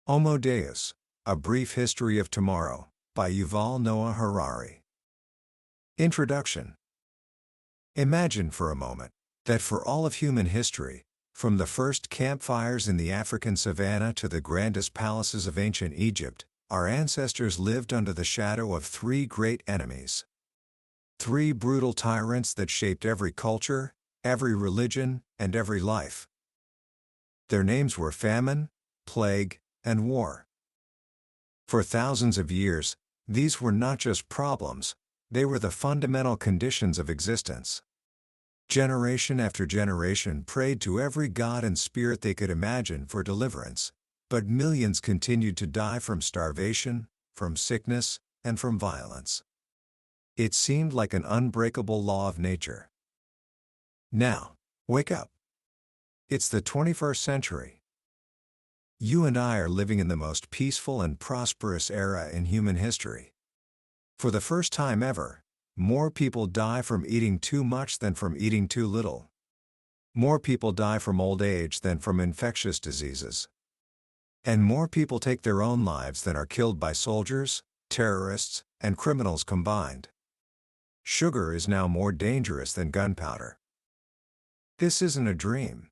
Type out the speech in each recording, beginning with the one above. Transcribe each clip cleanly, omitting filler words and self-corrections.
Homo Deus, A Brief History of Tomorrow, by Yuval Noah Harari. Introduction. Imagine for a moment that for all of human history, from the first campfires in the African savanna to the grandest palaces of ancient Egypt, our ancestors lived under the shadow of three great enemies. Three brutal tyrants that shaped every culture, every religion, and every life. Their names were famine, plague, and war. For thousands of years, these were not just problems, they were the fundamental conditions of existence. Generation after generation prayed to every god and spirit they could imagine for deliverance, but millions continued to die from starvation, from sickness, and from violence. It seemed like an unbreakable law of nature. Now, wake up. It's the 21st century. You and I are living in the most peaceful and prosperous era in human history. For the first time ever, more people die from eating too much than from eating too little. More people die from old age than from infectious diseases. And more people take their own lives than are killed by soldiers, terrorists, and criminals combined. Sugar is now more dangerous than gunpowder. This isn't a dream.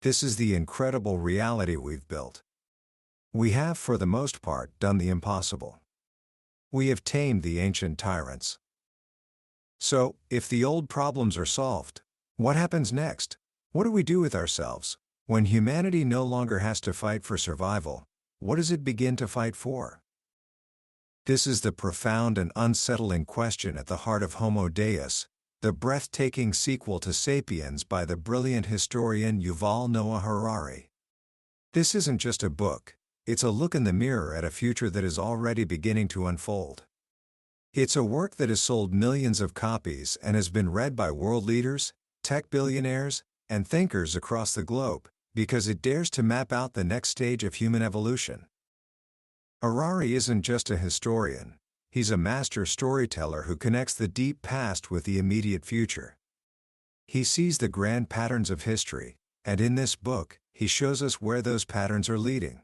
This is the incredible reality we've built. We have, for the most part, done the impossible. We have tamed the ancient tyrants. So, if the old problems are solved, what happens next? What do we do with ourselves? When humanity no longer has to fight for survival, what does it begin to fight for? This is the profound and unsettling question at the heart of Homo Deus, the breathtaking sequel to Sapiens by the brilliant historian Yuval Noah Harari. This isn't just a book, it's a look in the mirror at a future that is already beginning to unfold. It's a work that has sold millions of copies and has been read by world leaders, tech billionaires, and thinkers across the globe, because it dares to map out the next stage of human evolution. Harari isn't just a historian. He's a master storyteller who connects the deep past with the immediate future. He sees the grand patterns of history, and in this book, he shows us where those patterns are leading.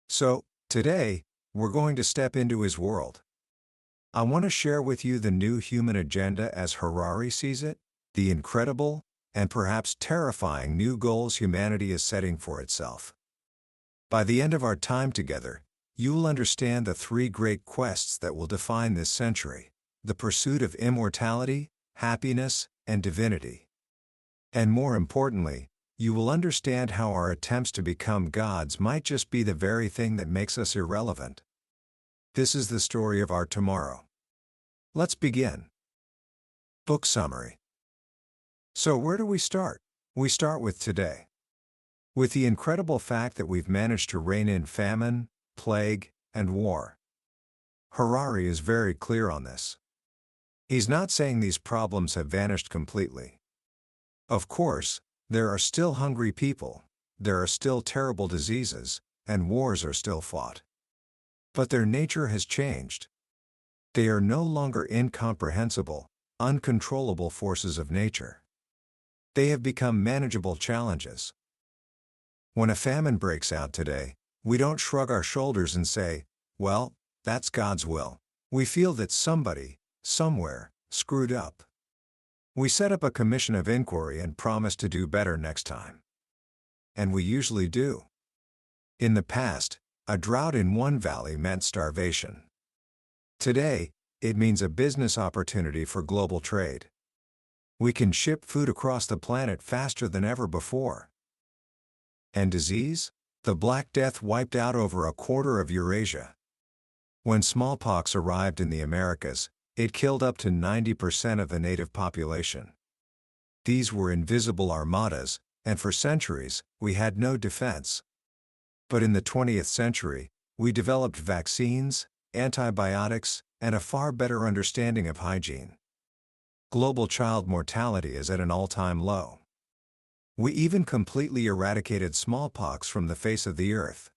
So, today, we're going to step into his world. I want to share with you the new human agenda as Harari sees it, the incredible, and perhaps terrifying new goals humanity is setting for itself. By the end of our time together, you will understand the three great quests that will define this century: the pursuit of immortality, happiness, and divinity. And more importantly, you will understand how our attempts to become gods might just be the very thing that makes us irrelevant. This is the story of our tomorrow. Let's begin. Book summary. So where do we start? We start with today. With the incredible fact that we've managed to rein in famine, plague, and war. Harari is very clear on this. He's not saying these problems have vanished completely. Of course, there are still hungry people, there are still terrible diseases, and wars are still fought. But their nature has changed. They are no longer incomprehensible, uncontrollable forces of nature. They have become manageable challenges. When a famine breaks out today, we don't shrug our shoulders and say, well, that's God's will. We feel that somebody, somewhere, screwed up. We set up a commission of inquiry and promise to do better next time. And we usually do. In the past, a drought in one valley meant starvation. Today, it means a business opportunity for global trade. We can ship food across the planet faster than ever before. And disease? The Black Death wiped out over a quarter of Eurasia. When smallpox arrived in the Americas, it killed up to 90% of the native population. These were invisible armadas, and for centuries, we had no defense. But in the 20th century, we developed vaccines, antibiotics, and a far better understanding of hygiene. Global child mortality is at an all-time low. We even completely eradicated smallpox from the face of the earth.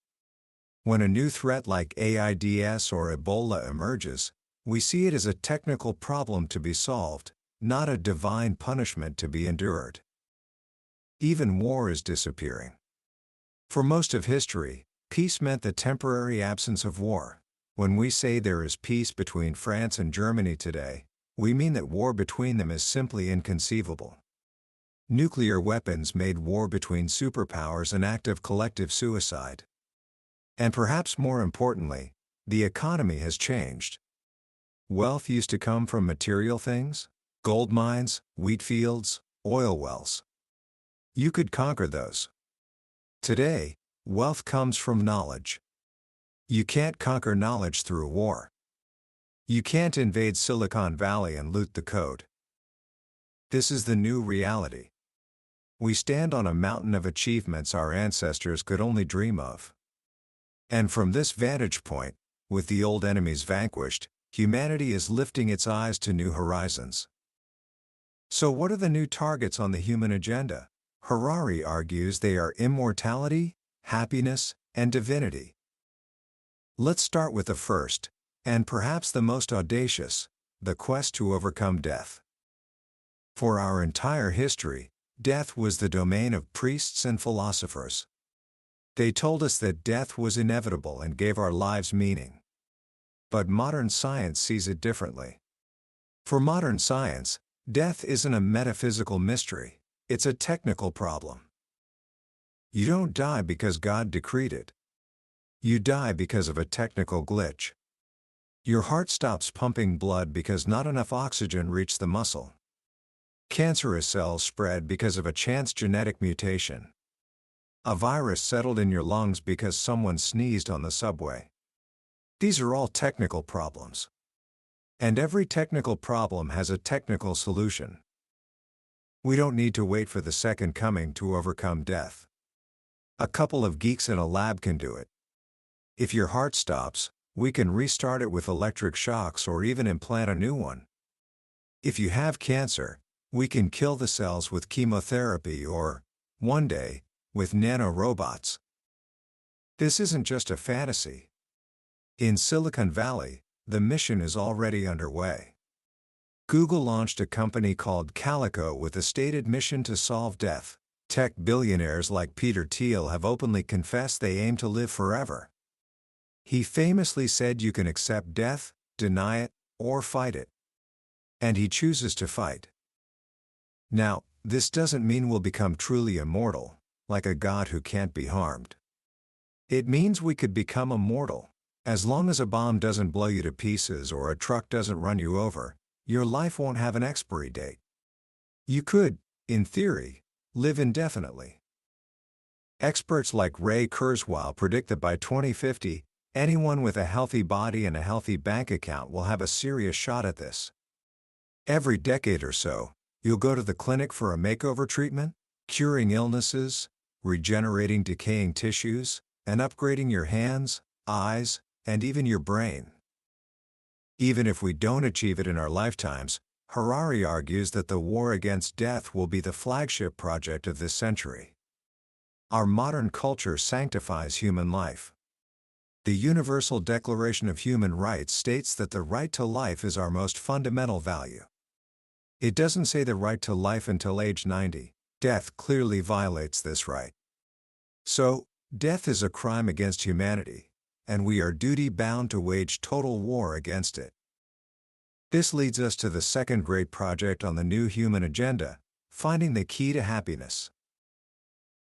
When a new threat like AIDS or Ebola emerges, we see it as a technical problem to be solved, not a divine punishment to be endured. Even war is disappearing. For most of history, Peace meant the temporary absence of war. When we say there is peace between France and Germany today, we mean that war between them is simply inconceivable. Nuclear weapons made war between superpowers an act of collective suicide. And perhaps more importantly, the economy has changed. Wealth used to come from material things, gold mines, wheat fields, oil wells. You could conquer those. Today, wealth comes from knowledge. You can't conquer knowledge through war. You can't invade Silicon Valley and loot the code. This is the new reality. We stand on a mountain of achievements our ancestors could only dream of. And from this vantage point, with the old enemies vanquished, humanity is lifting its eyes to new horizons. So what are the new targets on the human agenda? Harari argues they are immortality, happiness, and divinity. Let's start with the first, and perhaps the most audacious, the quest to overcome death. For our entire history, death was the domain of priests and philosophers. They told us that death was inevitable and gave our lives meaning. But modern science sees it differently. For modern science, death isn't a metaphysical mystery, it's a technical problem. You don't die because God decreed it. You die because of a technical glitch. Your heart stops pumping blood because not enough oxygen reached the muscle. Cancerous cells spread because of a chance genetic mutation. A virus settled in your lungs because someone sneezed on the subway. These are all technical problems. And every technical problem has a technical solution. We don't need to wait for the second coming to overcome death. A couple of geeks in a lab can do it. If your heart stops, we can restart it with electric shocks or even implant a new one. If you have cancer, we can kill the cells with chemotherapy or, one day, with nanorobots. This isn't just a fantasy. In Silicon Valley, the mission is already underway. Google launched a company called Calico with a stated mission to solve death. Tech billionaires like Peter Thiel have openly confessed they aim to live forever. He famously said you can accept death, deny it, or fight it. And he chooses to fight. Now, this doesn't mean we'll become truly immortal, like a god who can't be harmed. It means we could become immortal. As long as a bomb doesn't blow you to pieces or a truck doesn't run you over, your life won't have an expiry date. You could, in theory, live indefinitely. Experts like Ray Kurzweil predict that by 2050, anyone with a healthy body and a healthy bank account will have a serious shot at this. Every decade or so, you'll go to the clinic for a makeover treatment, curing illnesses, regenerating decaying tissues, and upgrading your hands, eyes, and even your brain. Even if we don't achieve it in our lifetimes, Harari argues that the war against death will be the flagship project of this century. Our modern culture sanctifies human life. The Universal Declaration of Human Rights states that the right to life is our most fundamental value. It doesn't say the right to life until age 90. Death clearly violates this right. So, death is a crime against humanity, and we are duty-bound to wage total war against it. This leads us to the second great project on the new human agenda, finding the key to happiness.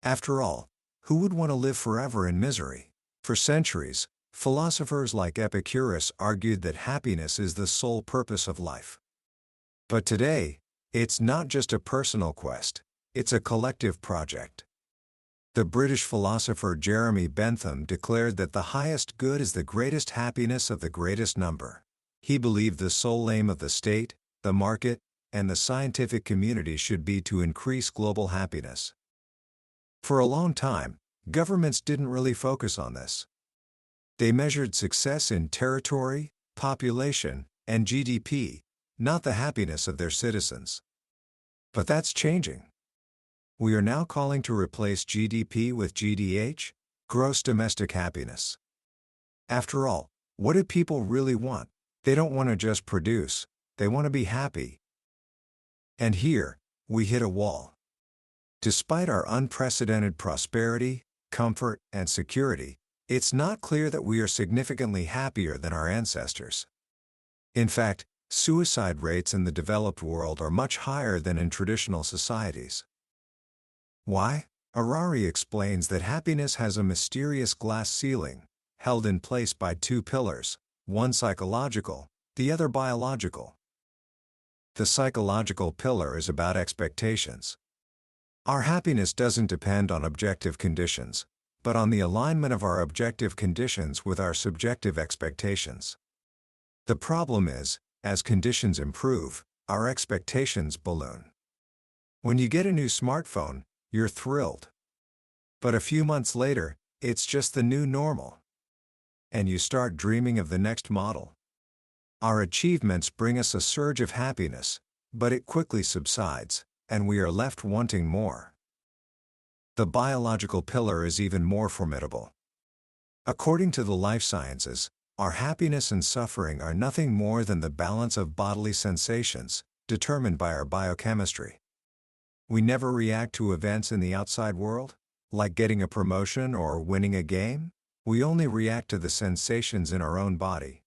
After all, who would want to live forever in misery? For centuries, philosophers like Epicurus argued that happiness is the sole purpose of life. But today, it's not just a personal quest, it's a collective project. The British philosopher Jeremy Bentham declared that the highest good is the greatest happiness of the greatest number. He believed the sole aim of the state, the market, and the scientific community should be to increase global happiness. For a long time, governments didn't really focus on this. They measured success in territory, population, and GDP, not the happiness of their citizens. But that's changing. We are now calling to replace GDP with GDH, gross domestic happiness. After all, what do people really want? They don't want to just produce, they want to be happy. And here, we hit a wall. Despite our unprecedented prosperity, comfort, and security, it's not clear that we are significantly happier than our ancestors. In fact, suicide rates in the developed world are much higher than in traditional societies. Why? Harari explains that happiness has a mysterious glass ceiling, held in place by two pillars, one psychological, the other biological. The psychological pillar is about expectations. Our happiness doesn't depend on objective conditions, but on the alignment of our objective conditions with our subjective expectations. The problem is, as conditions improve, our expectations balloon. When you get a new smartphone, you're thrilled. But a few months later, it's just the new normal. And you start dreaming of the next model. Our achievements bring us a surge of happiness, but it quickly subsides, and we are left wanting more. The biological pillar is even more formidable. According to the life sciences, our happiness and suffering are nothing more than the balance of bodily sensations, determined by our biochemistry. We never react to events in the outside world, like getting a promotion or winning a game. We only react to the sensations in our own body.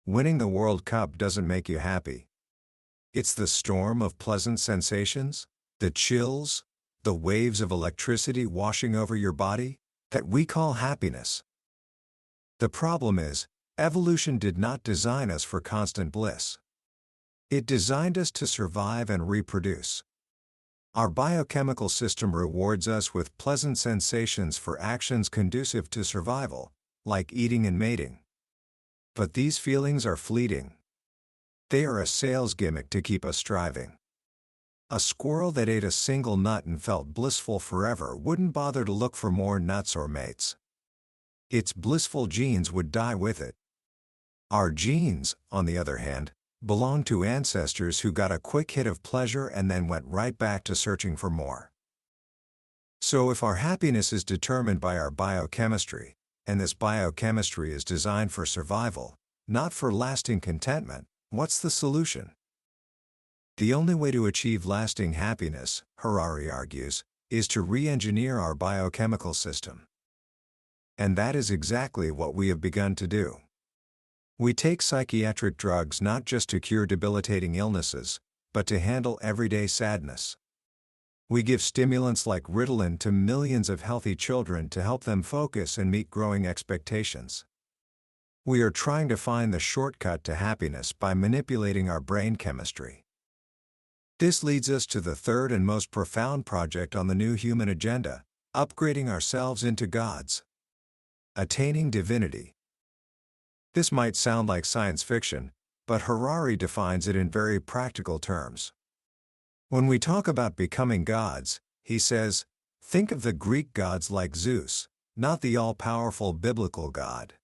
Winning the World Cup doesn't make you happy. It's the storm of pleasant sensations, the chills, the waves of electricity washing over your body, that we call happiness. The problem is, evolution did not design us for constant bliss. It designed us to survive and reproduce. Our biochemical system rewards us with pleasant sensations for actions conducive to survival, like eating and mating. But these feelings are fleeting. They are a sales gimmick to keep us striving. A squirrel that ate a single nut and felt blissful forever wouldn't bother to look for more nuts or mates. Its blissful genes would die with it. Our genes, on the other hand, belong to ancestors who got a quick hit of pleasure and then went right back to searching for more. So if our happiness is determined by our biochemistry, and this biochemistry is designed for survival, not for lasting contentment, what's the solution? The only way to achieve lasting happiness, Harari argues, is to re-engineer our biochemical system. And that is exactly what we have begun to do. We take psychiatric drugs not just to cure debilitating illnesses, but to handle everyday sadness. We give stimulants like Ritalin to millions of healthy children to help them focus and meet growing expectations. We are trying to find the shortcut to happiness by manipulating our brain chemistry. This leads us to the third and most profound project on the new human agenda, upgrading ourselves into gods. Attaining divinity. This might sound like science fiction, but Harari defines it in very practical terms. When we talk about becoming gods, he says, think of the Greek gods like Zeus, not the all-powerful biblical God.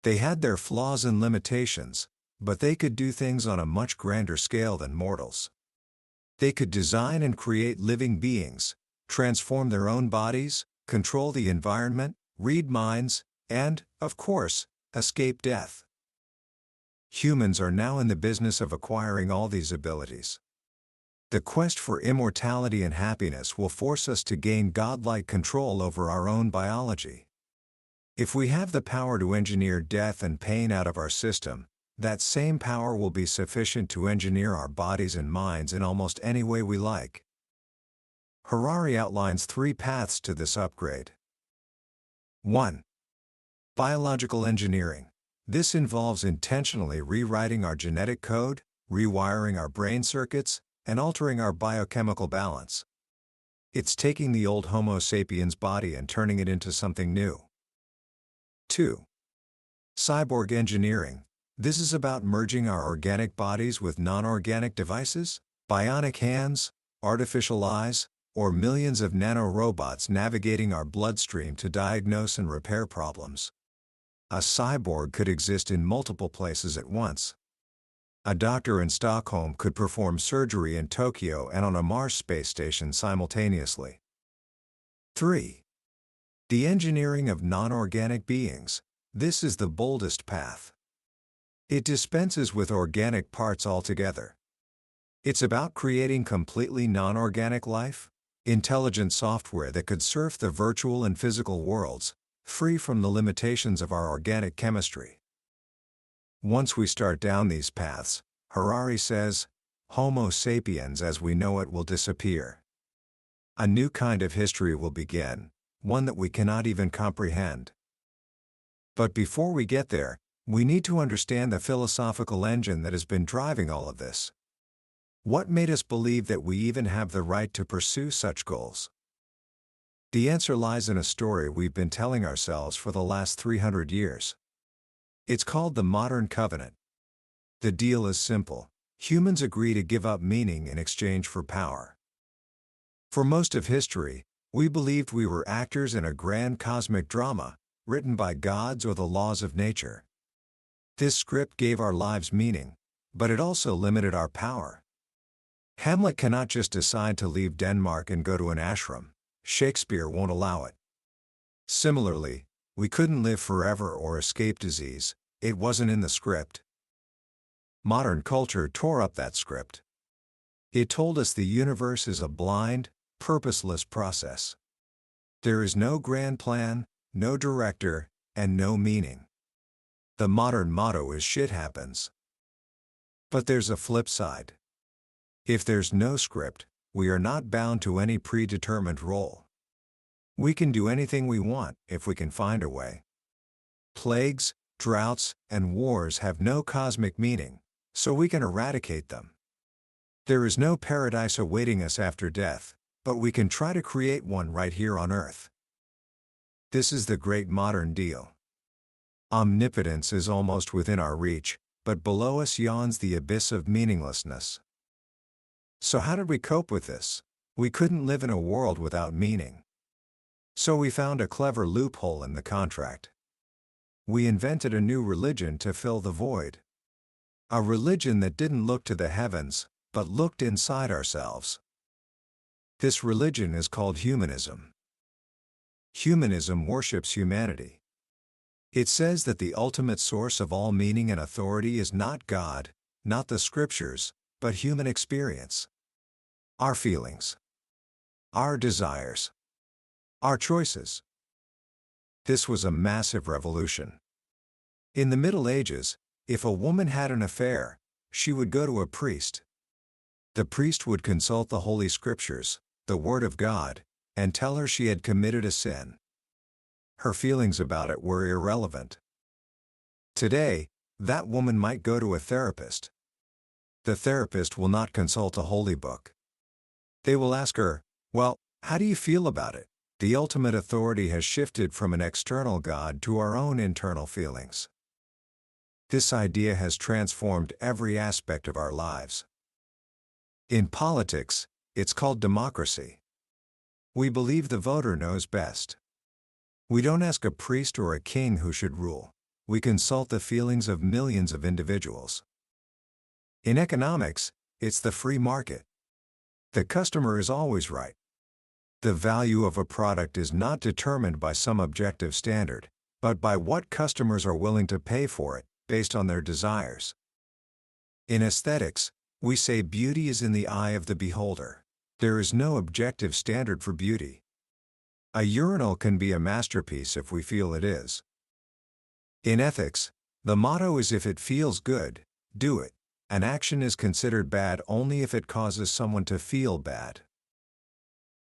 They had their flaws and limitations, but they could do things on a much grander scale than mortals. They could design and create living beings, transform their own bodies, control the environment, read minds, and, of course, escape death. Humans are now in the business of acquiring all these abilities. The quest for immortality and happiness will force us to gain godlike control over our own biology. If we have the power to engineer death and pain out of our system, that same power will be sufficient to engineer our bodies and minds in almost any way we like. Harari outlines 3 paths to this upgrade. 1. Biological engineering. This involves intentionally rewriting our genetic code, rewiring our brain circuits, and altering our biochemical balance. It's taking the old Homo sapiens body and turning it into something new. 2. Cyborg engineering. This is about merging our organic bodies with non-organic devices, bionic hands, artificial eyes, or millions of nanorobots navigating our bloodstream to diagnose and repair problems. A cyborg could exist in multiple places at once. A doctor in Stockholm could perform surgery in Tokyo and on a Mars space station simultaneously. 3. The engineering of non-organic beings. This is the boldest path. It dispenses with organic parts altogether. It's about creating completely non-organic life, intelligent software that could surf the virtual and physical worlds, free from the limitations of our organic chemistry. Once we start down these paths, Harari says, Homo sapiens as we know it will disappear. A new kind of history will begin, one that we cannot even comprehend. But before we get there, we need to understand the philosophical engine that has been driving all of this. What made us believe that we even have the right to pursue such goals? The answer lies in a story we've been telling ourselves for the last 300 years. It's called the Modern Covenant. The deal is simple. Humans agree to give up meaning in exchange for power. For most of history, we believed we were actors in a grand cosmic drama, written by gods or the laws of nature. This script gave our lives meaning, but it also limited our power. Hamlet cannot just decide to leave Denmark and go to an ashram. Shakespeare won't allow it. Similarly, we couldn't live forever or escape disease. It wasn't in the script. Modern culture tore up that script. It told us the universe is a blind, purposeless process. There is no grand plan, no director, and no meaning. The modern motto is shit happens. But there's a flip side. If there's no script, we are not bound to any predetermined role. We can do anything we want if we can find a way. Plagues, droughts, and wars have no cosmic meaning, so we can eradicate them. There is no paradise awaiting us after death, but we can try to create one right here on Earth. This is the great modern deal. Omnipotence is almost within our reach, but below us yawns the abyss of meaninglessness. So how did we cope with this? We couldn't live in a world without meaning. So we found a clever loophole in the contract. We invented a new religion to fill the void. A religion that didn't look to the heavens, but looked inside ourselves. This religion is called humanism. Humanism worships humanity. It says that the ultimate source of all meaning and authority is not God, not the scriptures, but human experience. Our feelings. Our desires. Our choices. This was a massive revolution. In the Middle Ages, if a woman had an affair, she would go to a priest. The priest would consult the Holy Scriptures, the Word of God, and tell her she had committed a sin. Her feelings about it were irrelevant. Today, that woman might go to a therapist. The therapist will not consult a holy book. They will ask her, well, how do you feel about it? The ultimate authority has shifted from an external God to our own internal feelings. This idea has transformed every aspect of our lives. In politics, it's called democracy. We believe the voter knows best. We don't ask a priest or a king who should rule. We consult the feelings of millions of individuals. In economics, it's the free market. The customer is always right. The value of a product is not determined by some objective standard, but by what customers are willing to pay for it, based on their desires. In aesthetics, we say beauty is in the eye of the beholder. There is no objective standard for beauty. A urinal can be a masterpiece if we feel it is. In ethics, the motto is if it feels good, do it. An action is considered bad only if it causes someone to feel bad.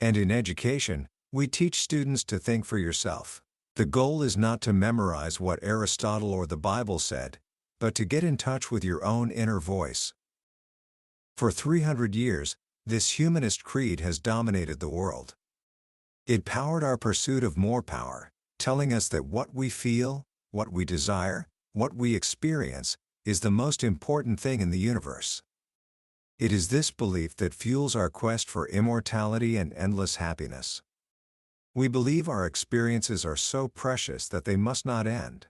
And in education, we teach students to think for yourself. The goal is not to memorize what Aristotle or the Bible said, but to get in touch with your own inner voice. For 300 years, this humanist creed has dominated the world. It powered our pursuit of more power, telling us that what we feel, what we desire, what we experience, is the most important thing in the universe. It is this belief that fuels our quest for immortality and endless happiness. We believe our experiences are so precious that they must not end.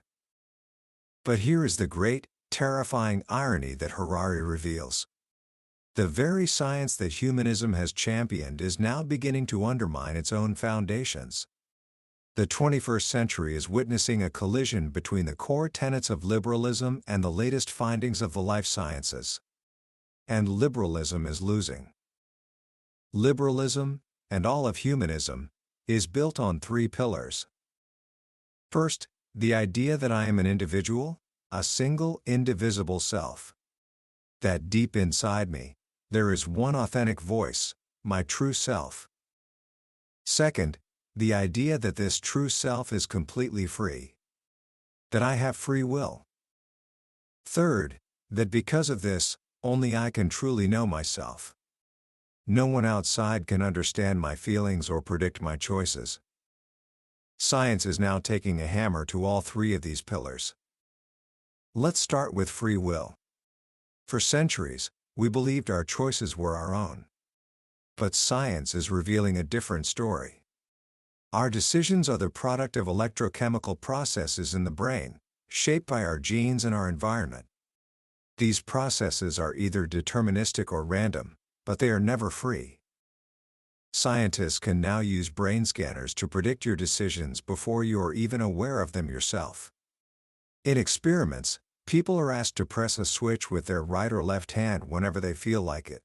But here is the great, terrifying irony that Harari reveals. The very science that humanism has championed is now beginning to undermine its own foundations. The 21st century is witnessing a collision between the core tenets of liberalism and the latest findings of the life sciences. And liberalism is losing. Liberalism, and all of humanism, is built on three pillars. First, the idea that I am an individual, a single, indivisible self. That deep inside me, there is one authentic voice, my true self. Second, the idea that this true self is completely free. That I have free will. Third, that because of this, only I can truly know myself. No one outside can understand my feelings or predict my choices. Science is now taking a hammer to all three of these pillars. Let's start with free will. For centuries, we believed our choices were our own. But science is revealing a different story. Our decisions are the product of electrochemical processes in the brain, shaped by our genes and our environment. These processes are either deterministic or random, but they are never free. Scientists can now use brain scanners to predict your decisions before you are even aware of them yourself. In experiments, people are asked to press a switch with their right or left hand whenever they feel like it.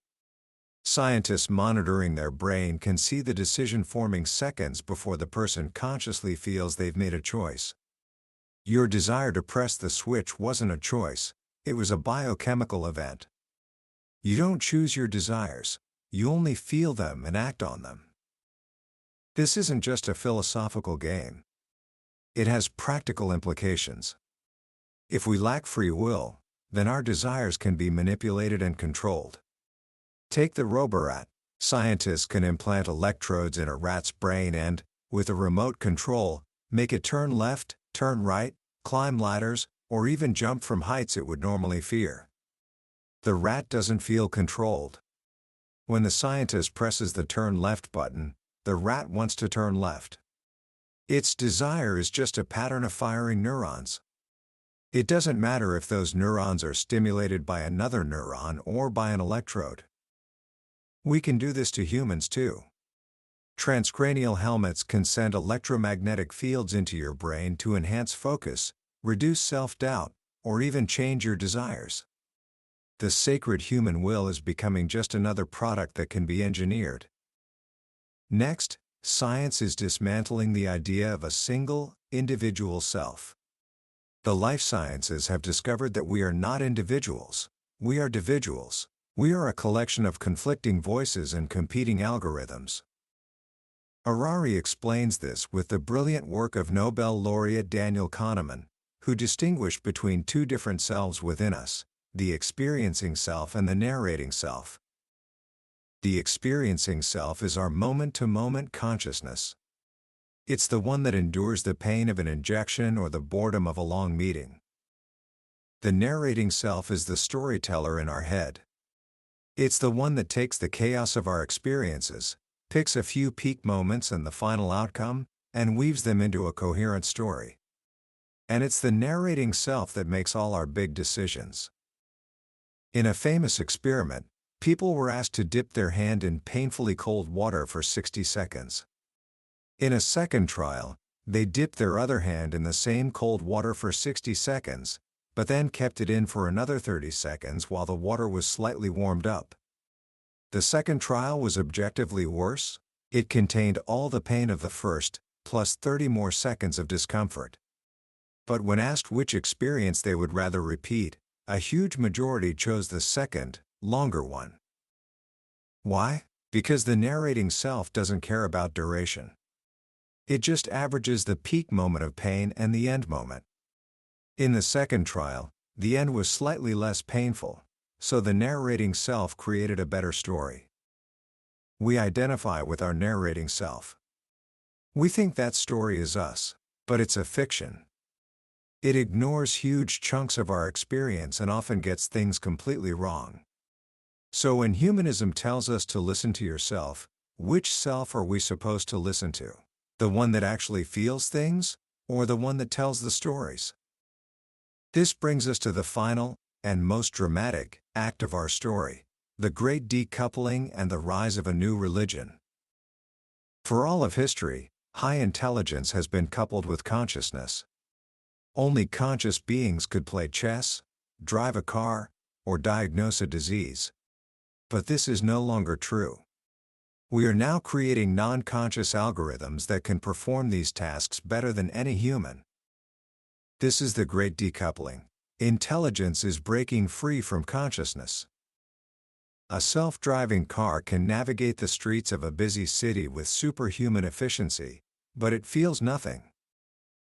Scientists monitoring their brain can see the decision forming seconds before the person consciously feels they've made a choice. Your desire to press the switch wasn't a choice, it was a biochemical event. You don't choose your desires, you only feel them and act on them. This isn't just a philosophical game. It has practical implications. If we lack free will, then our desires can be manipulated and controlled. Take the roborat. Scientists can implant electrodes in a rat's brain and, with a remote control, make it turn left, turn right, climb ladders, or even jump from heights it would normally fear. The rat doesn't feel controlled. When the scientist presses the turn left button, the rat wants to turn left. Its desire is just a pattern of firing neurons. It doesn't matter if those neurons are stimulated by another neuron or by an electrode. We can do this to humans too. Transcranial helmets can send electromagnetic fields into your brain to enhance focus, reduce self-doubt, or even change your desires. The sacred human will is becoming just another product that can be engineered. Next, science is dismantling the idea of a single, individual self. The life sciences have discovered that we are not individuals, we are dividuals. We are a collection of conflicting voices and competing algorithms. Harari explains this with the brilliant work of Nobel laureate Daniel Kahneman, who distinguished between two different selves within us, the experiencing self and the narrating self. The experiencing self is our moment-to-moment consciousness. It's the one that endures the pain of an injection or the boredom of a long meeting. The narrating self is the storyteller in our head. It's the one that takes the chaos of our experiences, picks a few peak moments and the final outcome, and weaves them into a coherent story. And it's the narrating self that makes all our big decisions. In a famous experiment, people were asked to dip their hand in painfully cold water for 60 seconds. In a second trial, they dipped their other hand in the same cold water for 60 seconds, but then kept it in for another 30 seconds while the water was slightly warmed up. The second trial was objectively worse. It contained all the pain of the first, plus 30 more seconds of discomfort. But when asked which experience they would rather repeat, a huge majority chose the second, longer one. Why? Because the narrating self doesn't care about duration. It just averages the peak moment of pain and the end moment. In the second trial, the end was slightly less painful, so the narrating self created a better story. We identify with our narrating self. We think that story is us, but it's a fiction. It ignores huge chunks of our experience and often gets things completely wrong. So when humanism tells us to listen to yourself, which self are we supposed to listen to? The one that actually feels things, or the one that tells the stories? This brings us to the final, and most dramatic, act of our story, the great decoupling and the rise of a new religion. For all of history, high intelligence has been coupled with consciousness. Only conscious beings could play chess, drive a car, or diagnose a disease. But this is no longer true. We are now creating non-conscious algorithms that can perform these tasks better than any human, This is the great decoupling. Intelligence is breaking free from consciousness. A self-driving car can navigate the streets of a busy city with superhuman efficiency, but it feels nothing.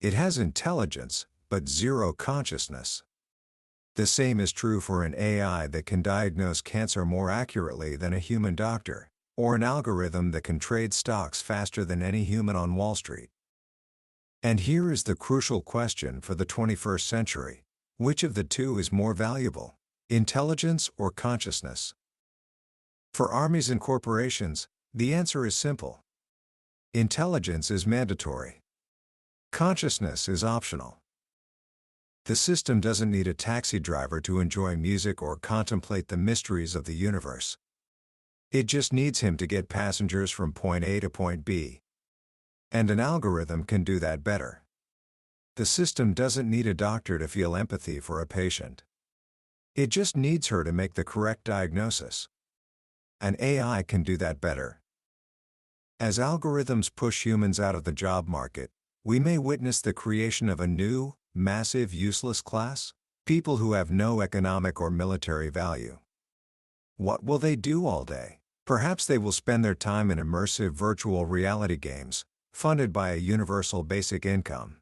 It has intelligence, but zero consciousness. The same is true for an AI that can diagnose cancer more accurately than a human doctor, or an algorithm that can trade stocks faster than any human on Wall Street. And here is the crucial question for the 21st century. Which of the two is more valuable, intelligence or consciousness? For armies and corporations, the answer is simple. Intelligence is mandatory. Consciousness is optional. The system doesn't need a taxi driver to enjoy music or contemplate the mysteries of the universe. It just needs him to get passengers from point A to point B. And an algorithm can do that better. The system doesn't need a doctor to feel empathy for a patient. It just needs her to make the correct diagnosis. An AI can do that better. As algorithms push humans out of the job market, we may witness the creation of a new, massive useless class, people who have no economic or military value. What will they do all day? Perhaps they will spend their time in immersive virtual reality games, funded by a universal basic income.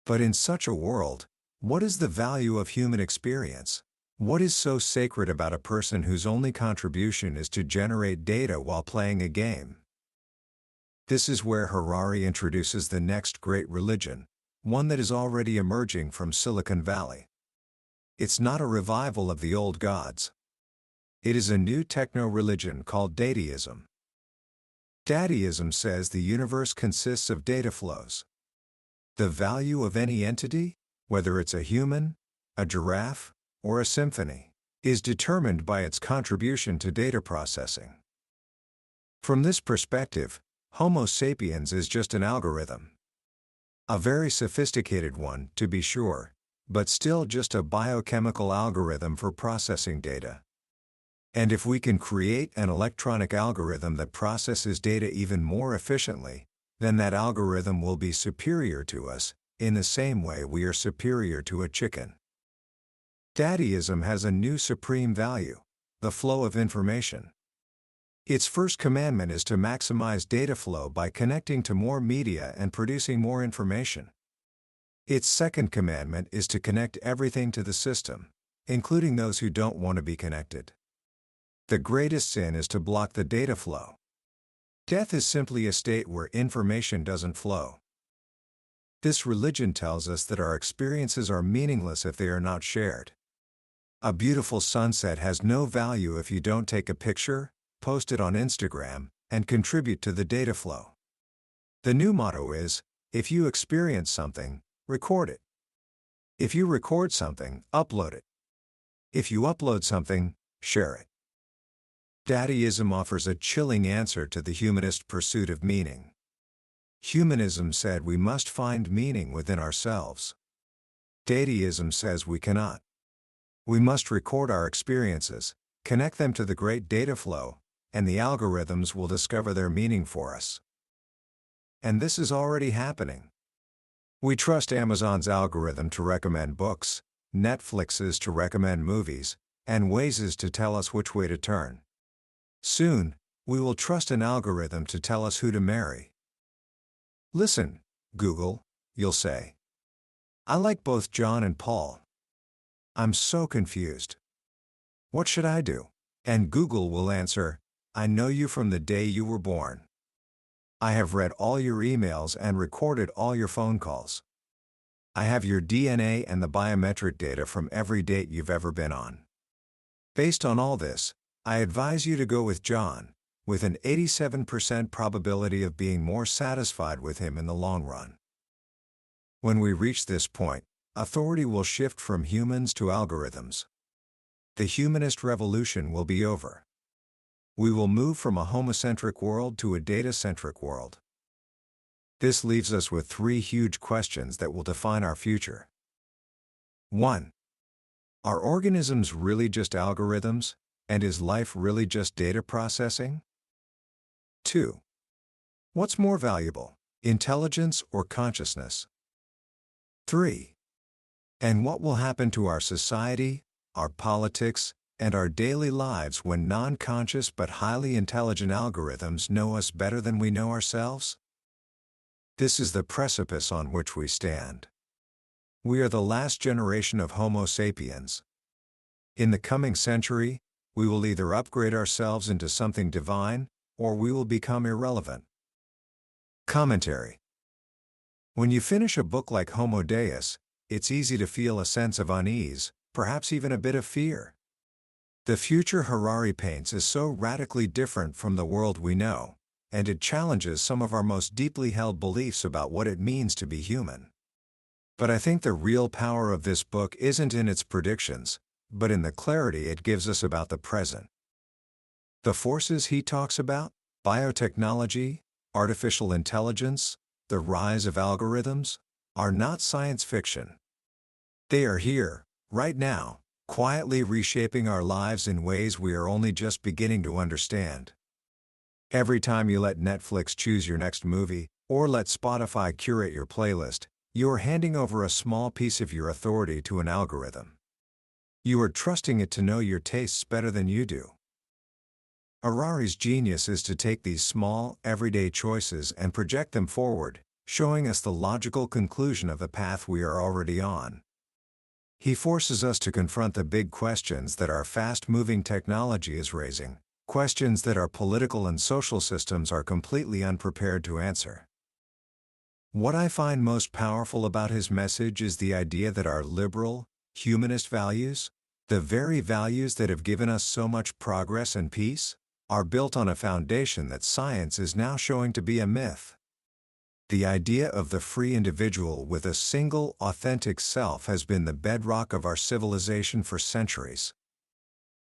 But in such a world, what is the value of human experience? What is so sacred about a person whose only contribution is to generate data while playing a game? This is where Harari introduces the next great religion, one that is already emerging from Silicon Valley. It's not a revival of the old gods. It is a new techno-religion called Dataism. Dataism says the universe consists of data flows. The value of any entity, whether it's a human, a giraffe, or a symphony, is determined by its contribution to data processing. From this perspective, Homo sapiens is just an algorithm. A very sophisticated one, to be sure, but still just a biochemical algorithm for processing data. And if we can create an electronic algorithm that processes data even more efficiently, then that algorithm will be superior to us, in the same way we are superior to a chicken. Dataism has a new supreme value, the flow of information. Its first commandment is to maximize data flow by connecting to more media and producing more information. Its second commandment is to connect everything to the system, including those who don't want to be connected. The greatest sin is to block the data flow. Death is simply a state where information doesn't flow. This religion tells us that our experiences are meaningless if they are not shared. A beautiful sunset has no value if you don't take a picture, post it on Instagram, and contribute to the data flow. The new motto is, if you experience something, record it. If you record something, upload it. If you upload something, share it. Dataism offers a chilling answer to the humanist pursuit of meaning. Humanism said we must find meaning within ourselves. Dataism says we cannot. We must record our experiences, connect them to the great data flow, and the algorithms will discover their meaning for us. And this is already happening. We trust Amazon's algorithm to recommend books, Netflix's to recommend movies, and Waze's to tell us which way to turn. Soon, we will trust an algorithm to tell us who to marry. Listen, Google, you'll say. I like both John and Paul. I'm so confused. What should I do? And Google will answer, I know you from the day you were born. I have read all your emails and recorded all your phone calls. I have your DNA and the biometric data from every date you've ever been on. Based on all this, I advise you to go with John, with an 87% probability of being more satisfied with him in the long run. When we reach this point, authority will shift from humans to algorithms. The humanist revolution will be over. We will move from a homocentric world to a data-centric world. This leaves us with three huge questions that will define our future. 1. Are organisms really just algorithms, and is life really just data processing? 2. What's more valuable, intelligence or consciousness? 3. And what will happen to our society, our politics, and our daily lives when non-conscious but highly intelligent algorithms know us better than we know ourselves? This is the precipice on which we stand. We are the last generation of Homo sapiens. In the coming century, we will either upgrade ourselves into something divine, or we will become irrelevant. Commentary. When you finish a book like Homo Deus, it's easy to feel a sense of unease, perhaps even a bit of fear. The future Harari paints is so radically different from the world we know, and it challenges some of our most deeply held beliefs about what it means to be human. But I think the real power of this book isn't in its predictions, but in the clarity it gives us about the present. The forces he talks about, biotechnology, artificial intelligence, the rise of algorithms, are not science fiction. They are here, right now, quietly reshaping our lives in ways we are only just beginning to understand. Every time you let Netflix choose your next movie, or let Spotify curate your playlist, you are handing over a small piece of your authority to an algorithm. You are trusting it to know your tastes better than you do. Harari's genius is to take these small, everyday choices and project them forward, showing us the logical conclusion of the path we are already on. He forces us to confront the big questions that our fast-moving technology is raising, questions that our political and social systems are completely unprepared to answer. What I find most powerful about his message is the idea that our liberal, humanist values, the very values that have given us so much progress and peace, are built on a foundation that science is now showing to be a myth. The idea of the free individual with a single, authentic self has been the bedrock of our civilization for centuries.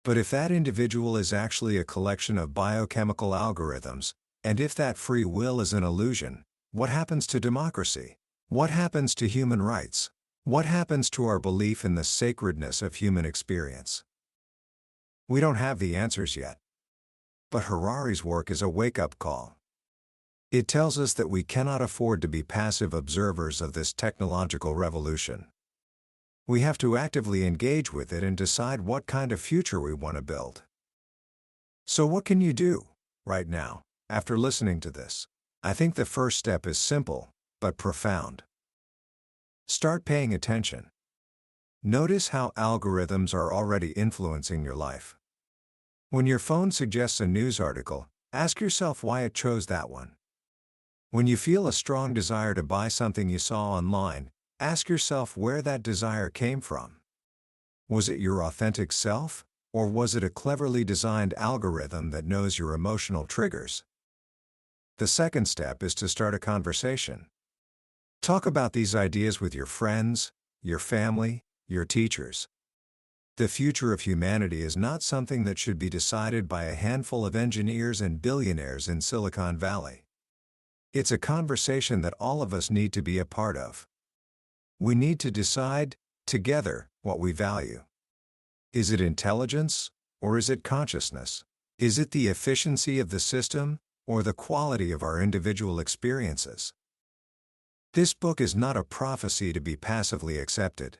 But if that individual is actually a collection of biochemical algorithms, and if that free will is an illusion, what happens to democracy? What happens to human rights? What happens to our belief in the sacredness of human experience? We don't have the answers yet. But Harari's work is a wake-up call. It tells us that we cannot afford to be passive observers of this technological revolution. We have to actively engage with it and decide what kind of future we want to build. So what can you do, right now, after listening to this? I think the first step is simple, but profound. Start paying attention. Notice how algorithms are already influencing your life. When your phone suggests a news article, ask yourself why it chose that one. When you feel a strong desire to buy something you saw online, ask yourself where that desire came from. Was it your authentic self, or was it a cleverly designed algorithm that knows your emotional triggers? The second step is to start a conversation. Talk about these ideas with your friends, your family, your teachers. The future of humanity is not something that should be decided by a handful of engineers and billionaires in Silicon Valley. It's a conversation that all of us need to be a part of. We need to decide, together, what we value. Is it intelligence, or is it consciousness? Is it the efficiency of the system, or the quality of our individual experiences? This book is not a prophecy to be passively accepted.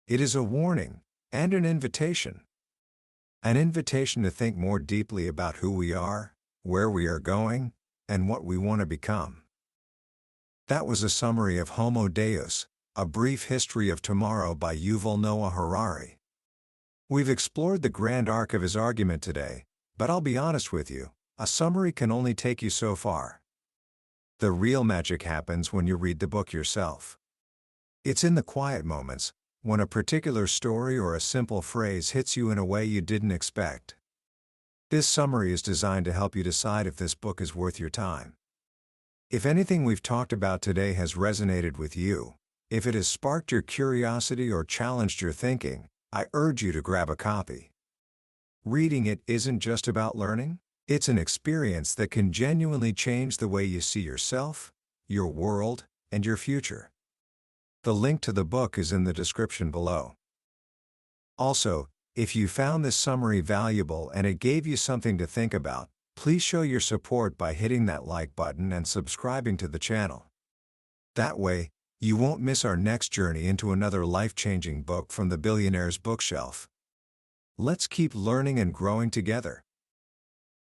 It is a warning, and an invitation. An invitation to think more deeply about who we are, where we are going, and what we want to become. That was a summary of Homo Deus, A Brief History of Tomorrow by Yuval Noah Harari. We've explored the grand arc of his argument today, but I'll be honest with you, a summary can only take you so far. The real magic happens when you read the book yourself. It's in the quiet moments, when a particular story or a simple phrase hits you in a way you didn't expect. This summary is designed to help you decide if this book is worth your time. If anything we've talked about today has resonated with you, if it has sparked your curiosity or challenged your thinking, I urge you to grab a copy. Reading it isn't just about learning, it's an experience that can genuinely change the way you see yourself, your world, and your future. The link to the book is in the description below. Also, if you found this summary valuable and it gave you something to think about, please show your support by hitting that like button and subscribing to the channel. That way, You won't miss our next journey into another life-changing book from the billionaire's bookshelf. Let's keep learning and growing together.